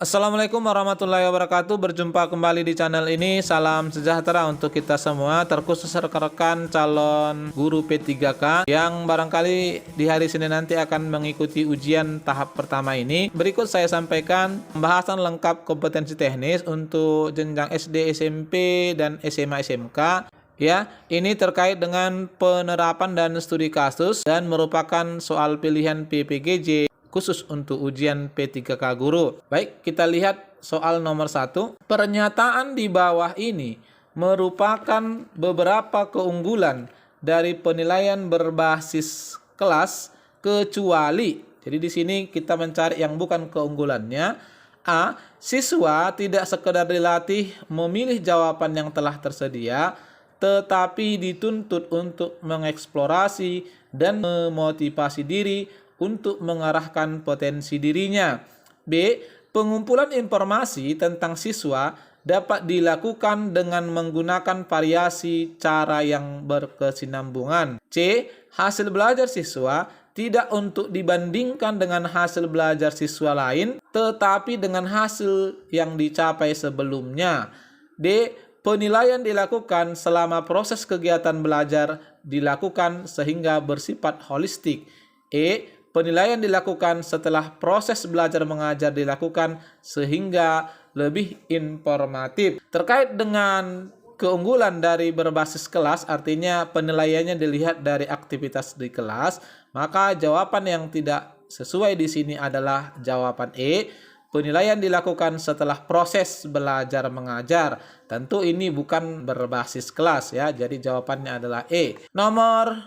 Assalamualaikum warahmatullahi wabarakatuh. Berjumpa kembali di channel ini. Salam sejahtera untuk kita semua, terkhusus rekan-rekan calon guru P3K yang barangkali di hari Senin nanti akan mengikuti ujian tahap pertama ini. Berikut saya sampaikan pembahasan lengkap kompetensi teknis untuk jenjang SD, SMP, dan SMA SMK. Ya, ini terkait dengan penerapan dan studi kasus dan merupakan soal pilihan PPGJ khusus untuk ujian P3K Guru. Baik, kita lihat soal nomor 1. Pernyataan di bawah ini merupakan beberapa keunggulan dari penilaian berbasis kelas kecuali. Jadi di sini kita mencari yang bukan keunggulannya. A. Siswa tidak sekedar dilatih memilih jawaban yang telah tersedia, tetapi dituntut untuk mengeksplorasi dan memotivasi diri untuk mengarahkan potensi dirinya. B. Pengumpulan informasi tentang siswa dapat dilakukan dengan menggunakan variasi cara yang berkesinambungan. C. Hasil belajar siswa tidak untuk dibandingkan dengan hasil belajar siswa lain, tetapi dengan hasil yang dicapai sebelumnya. D. Penilaian dilakukan selama proses kegiatan belajar dilakukan sehingga bersifat holistik. E. Penilaian dilakukan setelah proses belajar mengajar dilakukan sehingga lebih informatif. Terkait dengan keunggulan dari berbasis kelas, artinya penilaiannya dilihat dari aktivitas di kelas, maka jawaban yang tidak sesuai di sini adalah jawaban E. Penilaian dilakukan setelah proses belajar mengajar. Tentu ini bukan berbasis kelas ya, jadi jawabannya adalah E. Nomor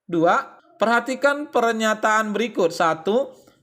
2. Perhatikan pernyataan berikut. 1.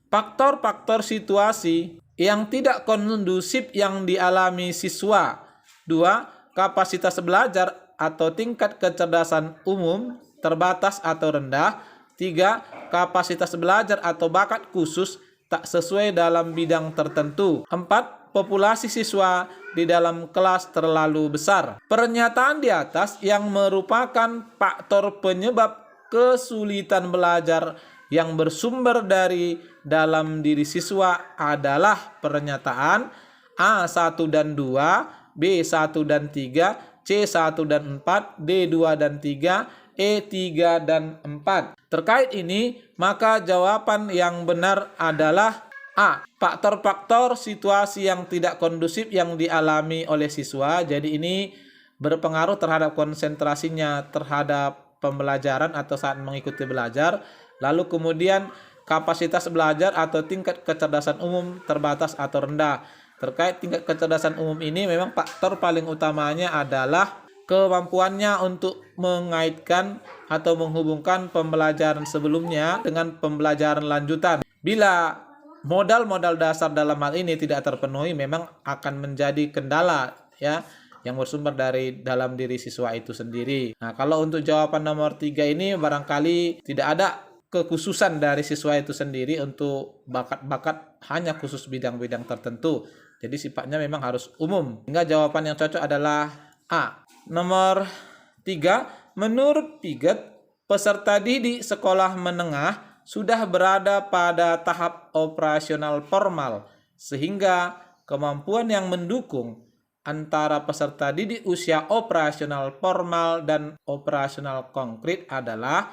Faktor-faktor situasi yang tidak kondusif yang dialami siswa. 2. Kapasitas belajar atau tingkat kecerdasan umum terbatas atau rendah. 3. Kapasitas belajar atau bakat khusus tak sesuai dalam bidang tertentu. 4. Populasi siswa di dalam kelas terlalu besar. Pernyataan di atas yang merupakan faktor penyebab kesulitan belajar yang bersumber dari dalam diri siswa adalah pernyataan A1 dan 2, B1 dan 3, C1 dan 4, D2 dan 3, E3 dan 4. Terkait ini, maka jawaban yang benar adalah A. Faktor-faktor situasi yang tidak kondusif yang dialami oleh siswa. Jadi ini berpengaruh terhadap konsentrasinya terhadap pembelajaran atau saat mengikuti belajar. Lalu kemudian kapasitas belajar atau tingkat kecerdasan umum terbatas atau rendah. Terkait tingkat kecerdasan umum ini memang faktor paling utamanya adalah kemampuannya untuk mengaitkan atau menghubungkan pembelajaran sebelumnya dengan pembelajaran lanjutan. Bila modal-modal dasar dalam hal ini tidak terpenuhi, memang akan menjadi kendala ya, yang bersumber dari dalam diri siswa itu sendiri. Nah, kalau untuk jawaban nomor 3 ini barangkali tidak ada kekhususan dari siswa itu sendiri untuk bakat-bakat hanya khusus bidang-bidang tertentu. Jadi sifatnya memang harus umum. Sehingga jawaban yang cocok adalah A. Nomor 3, menurut Piaget, peserta didik sekolah menengah sudah berada pada tahap operasional formal, sehingga kemampuan yang mendukung antara peserta didik usia operasional formal dan operasional konkret adalah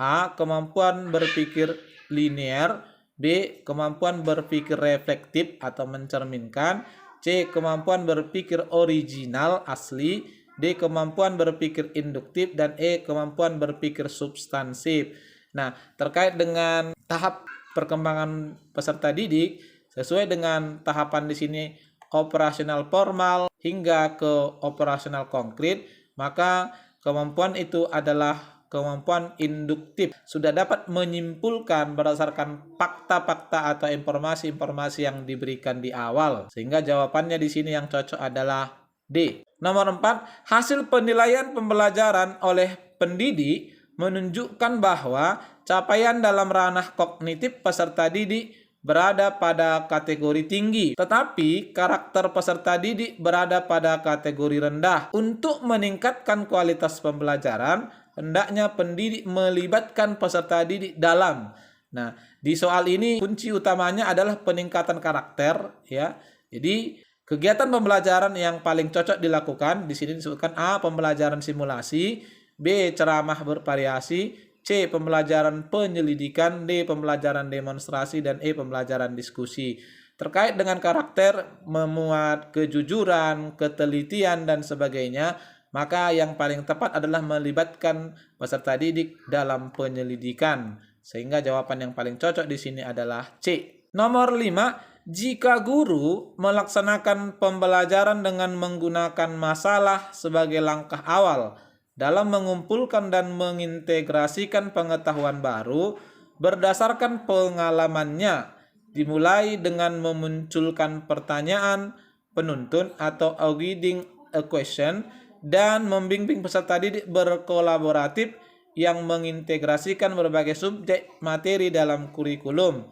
A. Kemampuan berpikir linear, B. Kemampuan berpikir reflektif atau mencerminkan, C. Kemampuan berpikir original asli, D. Kemampuan berpikir induktif, dan E. Kemampuan berpikir substansif. Nah, terkait dengan tahap perkembangan peserta didik, sesuai dengan tahapan di sini operasional formal hingga ke operasional konkret, maka kemampuan itu adalah kemampuan induktif. Sudah dapat menyimpulkan berdasarkan fakta-fakta atau informasi-informasi yang diberikan di awal. Sehingga jawabannya di sini yang cocok adalah D. Nomor 4, hasil penilaian pembelajaran oleh pendidik menunjukkan bahwa capaian dalam ranah kognitif peserta didik berada pada kategori tinggi, tetapi karakter peserta didik berada pada kategori rendah. Untuk meningkatkan kualitas pembelajaran, hendaknya pendidik melibatkan peserta didik dalam. Nah, di soal ini kunci utamanya adalah peningkatan karakter ya. Jadi kegiatan pembelajaran yang paling cocok dilakukan di sini disebutkan A. Pembelajaran simulasi, B. Ceramah bervariasi, C. Pembelajaran penyelidikan, D. Pembelajaran demonstrasi, dan E. Pembelajaran diskusi. Terkait dengan karakter, memuat kejujuran, ketelitian, dan sebagainya, maka yang paling tepat adalah melibatkan peserta didik dalam penyelidikan. Sehingga jawaban yang paling cocok di sini adalah C. Nomor 5, jika guru melaksanakan pembelajaran dengan menggunakan masalah sebagai langkah awal dalam mengumpulkan dan mengintegrasikan pengetahuan baru berdasarkan pengalamannya, dimulai dengan memunculkan pertanyaan penuntun atau leading a question dan membimbing peserta didik berkolaboratif yang mengintegrasikan berbagai subjek materi dalam kurikulum.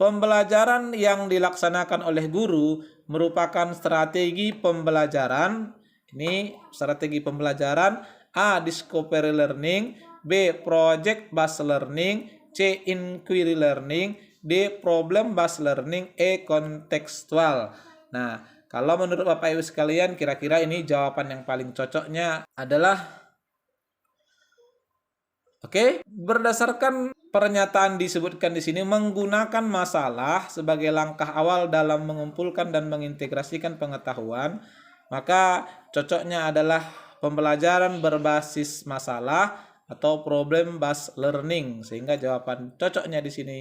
Pembelajaran yang dilaksanakan oleh guru merupakan strategi pembelajaran. Ini strategi pembelajaran: A. Discovery learning, B. Project based learning, C. Inquiry learning, D. Problem based learning, E. Kontekstual. Nah, kalau menurut Bapak Ibu sekalian, kira-kira ini jawaban yang paling cocoknya adalah berdasarkan pernyataan disebutkan di sini, menggunakan masalah sebagai langkah awal dalam mengumpulkan dan mengintegrasikan pengetahuan, maka cocoknya adalah pembelajaran berbasis masalah atau problem based learning, sehingga jawaban cocoknya di sini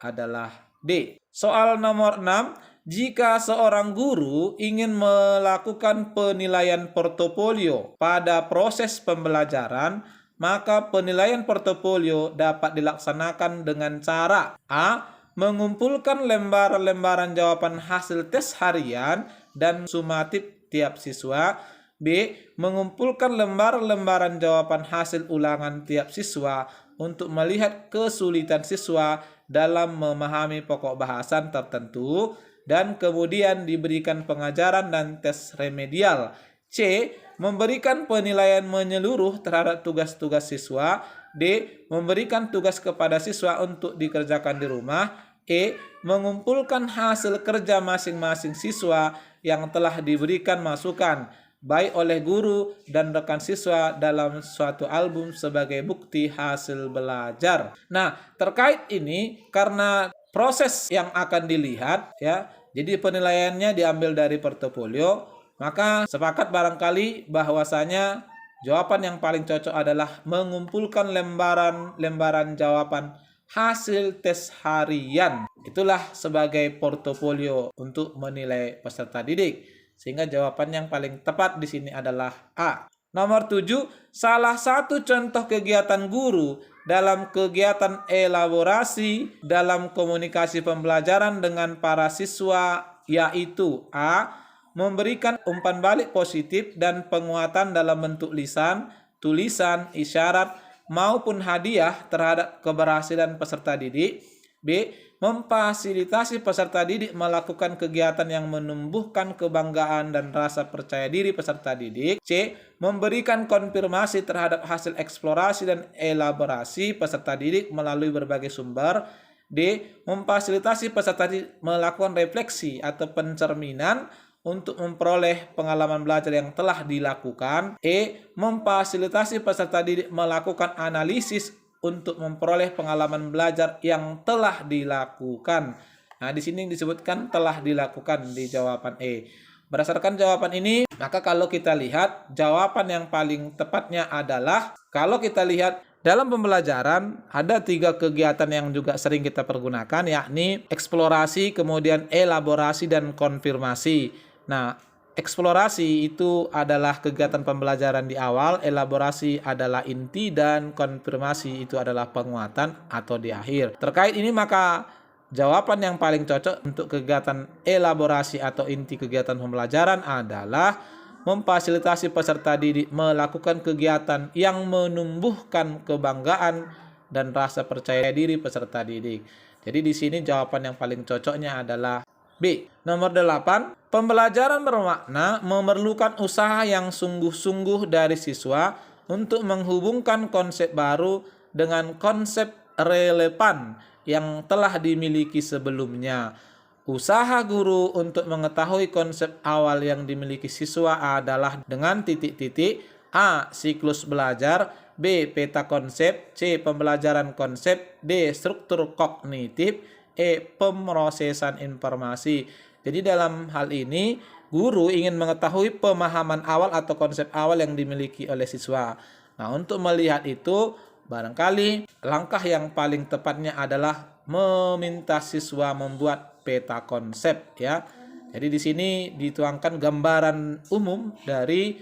adalah D. Soal nomor 6, jika seorang guru ingin melakukan penilaian portofolio pada proses pembelajaran, maka penilaian portofolio dapat dilaksanakan dengan cara A. Mengumpulkan lembaran-lembaran jawaban hasil tes harian dan sumatif tiap siswa, B. Mengumpulkan lembaran-lembaran jawaban hasil ulangan tiap siswa untuk melihat kesulitan siswa dalam memahami pokok bahasan tertentu, dan kemudian diberikan pengajaran dan tes remedial. C. Memberikan penilaian menyeluruh terhadap tugas-tugas siswa. D. Memberikan tugas kepada siswa untuk dikerjakan di rumah. E. Mengumpulkan hasil kerja masing-masing siswa yang telah diberikan masukan baik oleh guru dan rekan siswa dalam suatu album sebagai bukti hasil belajar. Nah, terkait ini karena proses yang akan dilihat ya, jadi penilaiannya diambil dari portofolio, maka sepakat barangkali bahwasanya jawaban yang paling cocok adalah mengumpulkan lembaran-lembaran jawaban hasil tes harian. Itulah sebagai portofolio untuk menilai peserta didik. Sehingga jawaban yang paling tepat di sini adalah A. Nomor 7, salah satu contoh kegiatan guru dalam kegiatan elaborasi dalam komunikasi pembelajaran dengan para siswa yaitu A. Memberikan umpan balik positif dan penguatan dalam bentuk lisan, tulisan, isyarat, maupun hadiah terhadap keberhasilan peserta didik. B. Memfasilitasi peserta didik melakukan kegiatan yang menumbuhkan kebanggaan dan rasa percaya diri peserta didik. C. Memberikan konfirmasi terhadap hasil eksplorasi dan elaborasi peserta didik melalui berbagai sumber. D. Memfasilitasi peserta didik melakukan refleksi atau pencerminan untuk memperoleh pengalaman belajar yang telah dilakukan. E. Memfasilitasi peserta didik melakukan analisis untuk memperoleh pengalaman belajar yang telah dilakukan. Nah, di sini disebutkan telah dilakukan di jawaban E. Berdasarkan jawaban ini, maka kalau kita lihat jawaban yang paling tepatnya adalah, kalau kita lihat dalam pembelajaran ada 3 kegiatan yang juga sering kita pergunakan, yakni eksplorasi, kemudian elaborasi, dan konfirmasi. Nah, eksplorasi itu adalah kegiatan pembelajaran di awal, elaborasi adalah inti, dan konfirmasi itu adalah penguatan atau di akhir. Terkait ini maka jawaban yang paling cocok untuk kegiatan elaborasi atau inti kegiatan pembelajaran adalah memfasilitasi peserta didik melakukan kegiatan yang menumbuhkan kebanggaan dan rasa percaya diri peserta didik. Jadi di sini jawaban yang paling cocoknya adalah B. Nomor 8, pembelajaran bermakna memerlukan usaha yang sungguh-sungguh dari siswa untuk menghubungkan konsep baru dengan konsep relevan yang telah dimiliki sebelumnya. Usaha guru untuk mengetahui konsep awal yang dimiliki siswa adalah dengan titik-titik: A. Siklus belajar, B. Peta konsep, C. Pembelajaran konsep, D. Struktur kognitif, E. Pemrosesan informasi. Jadi dalam hal ini, guru ingin mengetahui pemahaman awal atau konsep awal yang dimiliki oleh siswa. Nah, untuk melihat itu, barangkali langkah yang paling tepatnya adalah meminta siswa membuat peta konsep ya. Jadi di sini dituangkan gambaran umum dari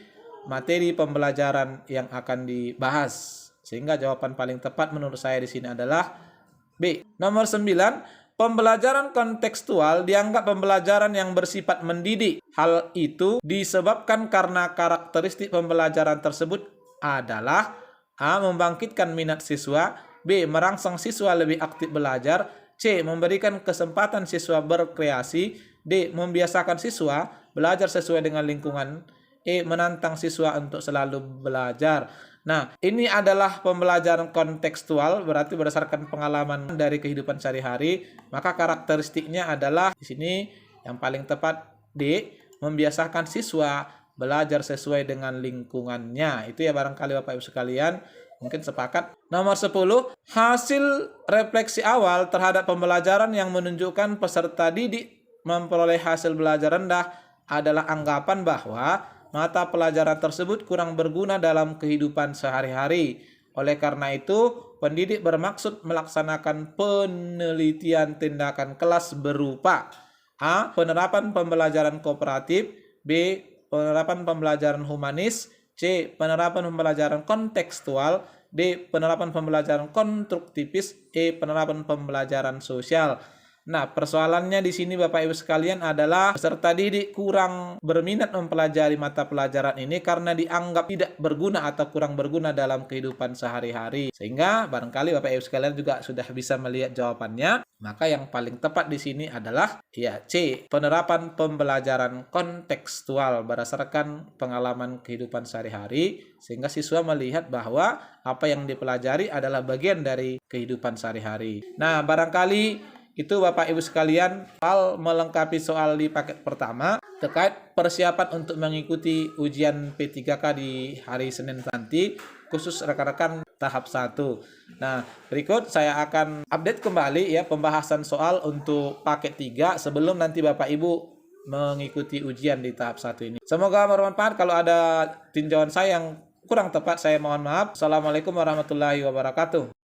materi pembelajaran yang akan dibahas. Sehingga jawaban paling tepat menurut saya di sini adalah B. Nomor 9, pembelajaran kontekstual dianggap pembelajaran yang bersifat mendidik. Hal itu disebabkan karena karakteristik pembelajaran tersebut adalah A. Membangkitkan minat siswa, B. Merangsang siswa lebih aktif belajar, C. Memberikan kesempatan siswa berkreasi, D. Membiasakan siswa belajar sesuai dengan lingkungan, E. Menantang siswa untuk selalu belajar. Nah, ini adalah pembelajaran kontekstual, berarti berdasarkan pengalaman dari kehidupan sehari-hari. Maka karakteristiknya adalah di sini yang paling tepat D. Membiasakan siswa belajar sesuai dengan lingkungannya. Itu ya barangkali Bapak Ibu sekalian. Mungkin sepakat. Nomor 10, hasil refleksi awal terhadap pembelajaran yang menunjukkan peserta didik memperoleh hasil belajar rendah adalah anggapan bahwa mata pelajaran tersebut kurang berguna dalam kehidupan sehari-hari. Oleh karena itu, pendidik bermaksud melaksanakan penelitian tindakan kelas berupa A. Penerapan pembelajaran kooperatif, B. Penerapan pembelajaran humanis, C. Penerapan pembelajaran kontekstual, D. Penerapan pembelajaran konstruktivis, E. Penerapan pembelajaran sosial. Nah, persoalannya di sini Bapak Ibu sekalian adalah peserta didik kurang berminat mempelajari mata pelajaran ini karena dianggap tidak berguna atau kurang berguna dalam kehidupan sehari-hari. Sehingga barangkali Bapak Ibu sekalian juga sudah bisa melihat jawabannya. Maka yang paling tepat di sini adalah ya C. Penerapan pembelajaran kontekstual berdasarkan pengalaman kehidupan sehari-hari sehingga siswa melihat bahwa apa yang dipelajari adalah bagian dari kehidupan sehari-hari. Nah, barangkali itu Bapak Ibu sekalian hal melengkapi soal di paket pertama terkait persiapan untuk mengikuti ujian P3K di hari Senin nanti khusus rekan-rekan tahap 1. Nah, berikut saya akan update kembali ya pembahasan soal untuk paket 3 sebelum nanti Bapak Ibu mengikuti ujian di tahap 1 ini. Semoga bermanfaat. Kalau ada tinjauan saya yang kurang tepat saya mohon maaf. Assalamualaikum warahmatullahi wabarakatuh.